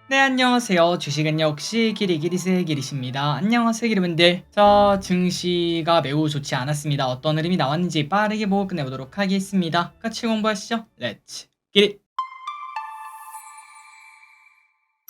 네, 안녕하세요. 주식은 역시 기리기리스의 기리십니다. 안녕하세요, 기리분들. 자, 증시가 매우 좋지 않았습니다. 어떤 흐름이 나왔는지 빠르게 보고 끝내보도록 하겠습니다. 같이 공부하시죠. 렛츠 기리!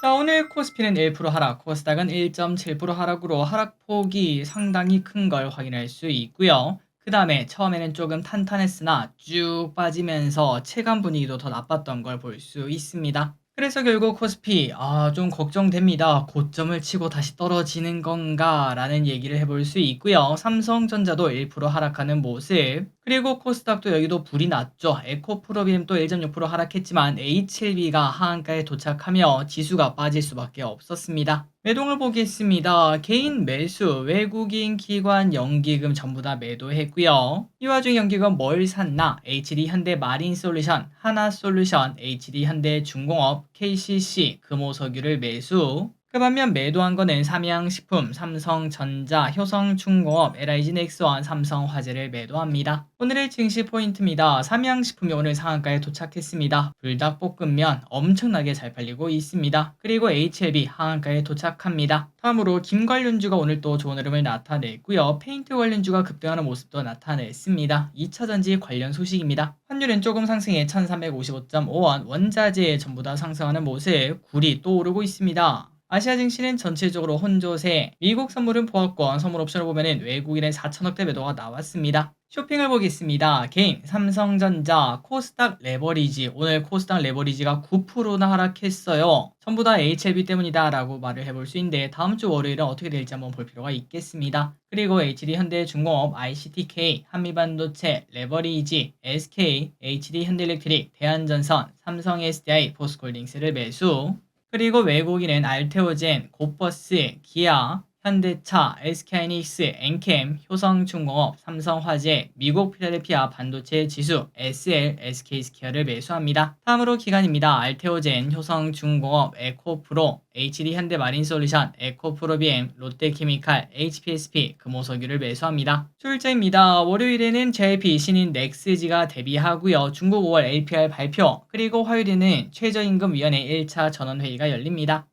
자, 오늘 코스피는 1% 하락, 코스닥은 1.7% 하락으로 하락폭이 상당히 큰 걸 확인할 수 있고요. 그 다음에 처음에는 조금 탄탄했으나 쭉 빠지면서 체감 분위기도 더 나빴던 걸 볼 수 있습니다. 그래서 결국 코스피 좀 걱정됩니다. 고점을 치고 다시 떨어지는 건가 라는 얘기를 해볼 수 있고요. 삼성전자도 1% 하락하는 모습, 그리고 코스닥도 여기도 불이 났죠. 에코프로비엠 또 1.6% 하락했지만 H7B가 하한가에 도착하며 지수가 빠질 수밖에 없었습니다. 매동을 보겠습니다. 개인 매수, 외국인 기관 연기금 전부 다 매도했고요. 이 와중 연기금 뭘 샀나? HD 현대 마린솔루션, 하나솔루션, HD 현대 중공업, KCC, 금호석유를 매수. 그 반면 매도한 거는 삼양식품, 삼성전자, 효성중공업, LIG넥스원, 삼성화재를 매도합니다. 오늘의 증시 포인트입니다. 삼양식품이 오늘 상한가에 도착했습니다. 불닭볶음면 엄청나게 잘 팔리고 있습니다. 그리고 HLB 하한가에 도착합니다. 다음으로 김관련주가 오늘 또 좋은 흐름을 나타냈고요. 페인트 관련주가 급등하는 모습도 나타냈습니다. 2차전지 관련 소식입니다. 환율은 조금 상승해 1355.5원, 원자재 전부 다 상승하는 모습, 굴이 또 오르고 있습니다. 아시아 증시는 전체적으로 혼조세, 미국 선물은 보합권, 선물 옵션을 보면은 외국인의 4천억대 매도가 나왔습니다. 쇼핑을 보겠습니다. 개인, 삼성전자, 코스닥 레버리지, 오늘 코스닥 레버리지가 9%나 하락했어요. 전부 다 HLB 때문이다 라고 말을 해볼 수 있는데 다음 주 월요일은 어떻게 될지 한번 볼 필요가 있겠습니다. 그리고 HD 현대중공업, ICTK, 한미반도체, 레버리지, SK, HD 현대일렉트릭, 대한전선, 삼성 SDI, 포스콜딩스를 매수. 그리고 외국인은 알테오젠, 고버스, 기아, 현대차, SK하이닉스, 엔캠, 효성중공업, 삼성화재, 미국 필라델피아 반도체 지수, SL, SK스퀘어를 매수합니다. 다음으로 기관입니다. 알테오젠, 효성중공업, 에코프로, HD 현대마린솔루션, 에코프로비엠, 롯데케미칼, HPSP, 금호석유를 매수합니다. 출자입니다. 월요일에는 JP 신인 넥스지가 데뷔하고요. 중국 5월 LPR 발표, 그리고 화요일에는 최저임금위원회 1차 전원회의가 열립니다.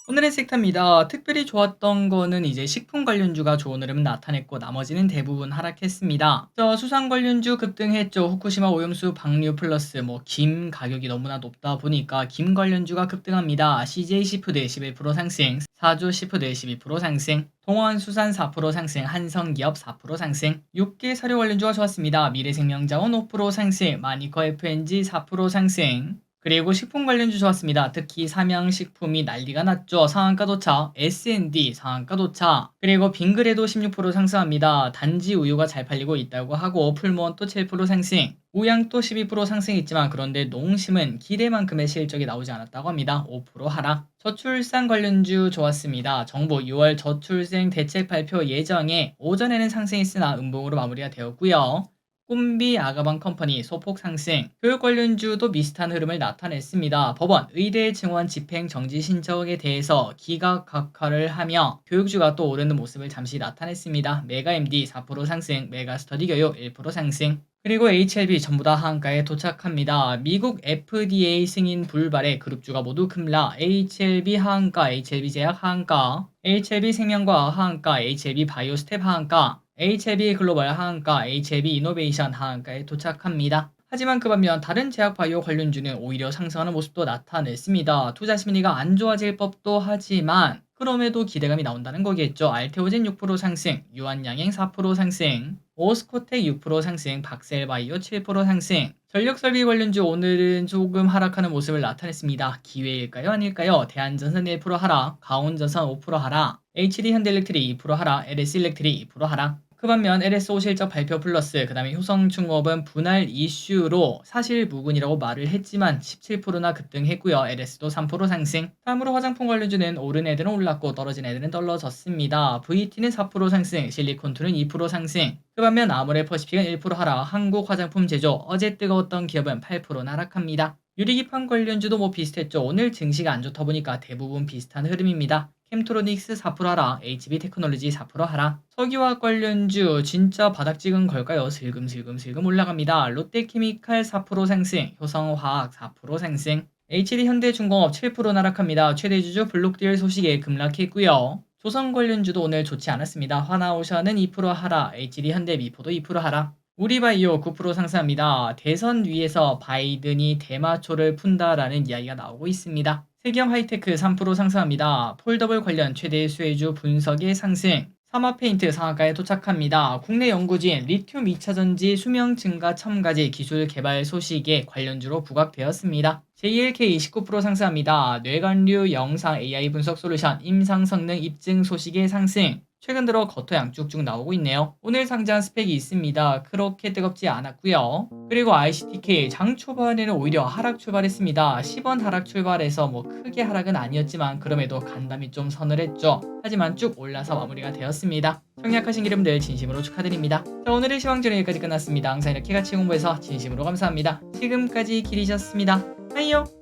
오늘의 섹터입니다. 특별히 좋았던 거는 이제 식품 관련주가 좋은 흐름을 나타냈고 나머지는 대부분 하락했습니다. 수산 관련주 급등했죠. 후쿠시마 오염수 방류 플러스 김 가격이 너무나 높다 보니까 김 관련주가 급등합니다. CJ 시푸드 11% 상승, 사조 시푸드 12% 상승, 동원수산 4% 상승, 한성기업 4% 상승, 6개 사료 관련주가 좋았습니다. 미래생명자원 5% 상승, 마니커 FNG 4% 상승, 그리고 식품 관련주 좋았습니다. 특히 삼양식품이 난리가 났죠. 상한가 도착, S&D 상한가 도착, 그리고 빙그레도 16% 상승합니다. 단지 우유가 잘 팔리고 있다고 하고 풀무원 또 7% 상승, 우양도 12% 상승했지만 그런데 농심은 기대만큼의 실적이 나오지 않았다고 합니다. 5% 하락. 저출산 관련주 좋았습니다. 정부 6월 저출생 대책 발표 예정에 오전에는 상승했으나 음봉으로 마무리가 되었고요. 꿈비 아가방 컴퍼니 소폭 상승, 교육 관련주도 비슷한 흐름을 나타냈습니다. 법원 의대 증원 집행 정지 신청에 대해서 기각각하를 하며 교육주가 또 오르는 모습을 잠시 나타냈습니다. 메가MD 4% 상승, 메가스터디 교육 1% 상승, 그리고 HLB 전부 다 하한가에 도착합니다. 미국 FDA 승인 불발에 그룹주가 모두 급락, HLB 하한가, HLB 제약 하한가, HLB 생명과학 하한가, HLB 바이오스텝 하한가, HLB 글로벌 하한가, HLB 이노베이션 하한가에 도착합니다. 하지만 그 반면 다른 제약 바이오 관련주는 오히려 상승하는 모습도 나타냈습니다. 투자 심리가 안 좋아질 법도 하지만 그럼에도 기대감이 나온다는 거겠죠. 알테오젠 6% 상승, 유한양행 4% 상승, 오스코텍 6% 상승, 박셀바이오 7% 상승. 전력설비 관련주 오늘은 조금 하락하는 모습을 나타냈습니다. 기회일까요? 아닐까요? 대한전선 1% 하락, 가온전선 5% 하락, HD 현대일렉트릭 2% 하락, LS일렉트릭 2% 하락. 그 반면 LSO 실적 발표 플러스 그 다음에 효성중공업은 분할 이슈로 사실 무근이라고 말을 했지만 17%나 급등했고요. LS도 3% 상승. 다음으로 화장품 관련주는 오른 애들은 올랐고 떨어진 애들은 떨어졌습니다. VT는 4% 상승, 실리콘2는 2% 상승. 그 반면 아모레퍼시픽은 1% 하락, 한국 화장품 제조 어제 뜨거웠던 기업은 8% 하락합니다. 유리기판 관련주도 비슷했죠. 오늘 증시가 안 좋다 보니까 대부분 비슷한 흐름입니다. 캠트로닉스 4% 하락, HB테크놀로지 4% 하락. 석유화학 관련주 진짜 바닥 찍은 걸까요? 슬금슬금 올라갑니다. 롯데케미칼 4% 상승, 효성화학 4% 상승, HD현대중공업 7% 나락합니다. 최대주주 블록딜 소식에 급락했고요. 조선 관련주도 오늘 좋지 않았습니다. 하나오션은 2% 하락, HD현대 미포도 2% 하락. 우리바이오 9% 상승합니다. 대선 위에서 바이든이 대마초를 푼다라는 이야기가 나오고 있습니다. 세경하이테크 3% 상승합니다. 폴더블 관련 최대 수혜주 분석의 상승. 삼화페인트 상한가에 도착합니다. 국내 연구진 리튬 2차전지 수명 증가 첨가제 기술 개발 소식에 관련주로 부각되었습니다. JLK 29% 상승합니다. 뇌관류 영상 AI 분석 솔루션 임상 성능 입증 소식의 상승. 최근 들어 겉토양 쭉쭉 나오고 있네요. 오늘 상장 스펙이 있습니다. 그렇게 뜨겁지 않았고요. 그리고 ICTK 장 초반에는 오히려 하락 출발했습니다. 10원 하락 출발해서 크게 하락은 아니었지만 그럼에도 간담이 좀 선을 했죠. 하지만 쭉 올라서 마무리가 되었습니다. 청약하신 여러분들 진심으로 축하드립니다. 자, 오늘의 시황전은 여기까지 끝났습니다. 항상 이렇게 같이 공부해서 진심으로 감사합니다. 지금까지 길이셨습니다. 빠이요.